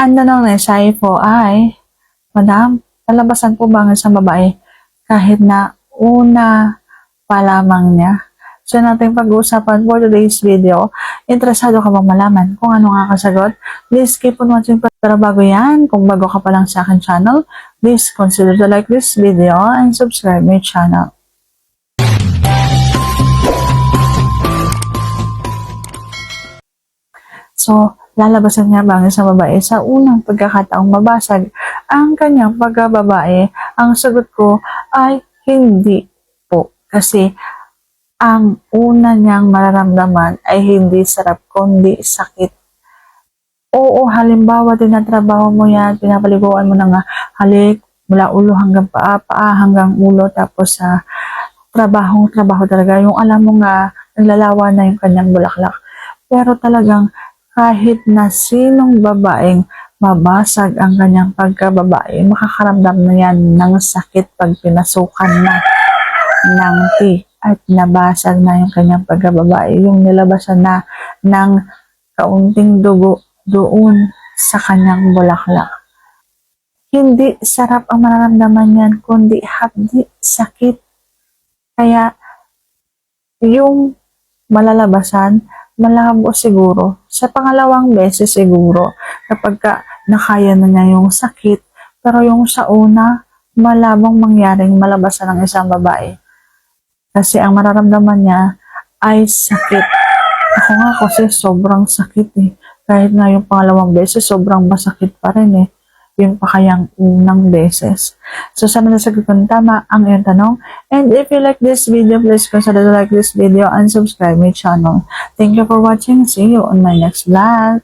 Ang tanong ni Saifo ay, Madam, nalabasan po ba ang isang babae kahit na una pa lamang niya? So nating pag-uusapan for today's video. Interesado ka bang malaman kung ano nga kasagot? Please keep on watching para bago yan. Kung bago ka pa lang sa akin channel, please consider to like this video and subscribe my channel. So, lalabasan nga ba ang isang babae sa unang pagkakataong mabasag ang kanyang pagkababae? Ang sagot ko ay hindi po. Kasi ang una niyang mararamdaman ay hindi sarap kundi sakit. Oo, halimbawa tinatrabaho mo yan, pinapaliguan mo ng halik mula ulo hanggang paa, paa hanggang ulo, tapos sa trabaho talaga. Yung alam mo nga, naglalawa na yung kanyang bulaklak. Pero talagang kahit na sinong babaeng mabasag ang kanyang pagkababae, makakaramdam na yan ng sakit pag pinasukan na ng tea at nabasag na yung kanyang pagkababae, yung nilabasan na ng kaunting dugo doon sa kanyang bulaklak. Hindi sarap ang mararamdaman yan, kundi hapdi sakit. Kaya yung malalabasan, malabo siguro. Sa pangalawang beses siguro, kapag nakaya na niya yung sakit, pero yung sa una, malabong mangyaring malabasan ng isang babae. Kasi ang mararamdaman niya ay sakit. Ako nga kasi sobrang sakit eh. Kahit na yung pangalawang beses, sobrang masakit pa rin eh. Yung pa kayang unang beses. So, sana nasagot ko tama ang iyong tanong. And if you like this video, please consider to like this video and subscribe my channel. Thank you for watching. See you on my next vlog.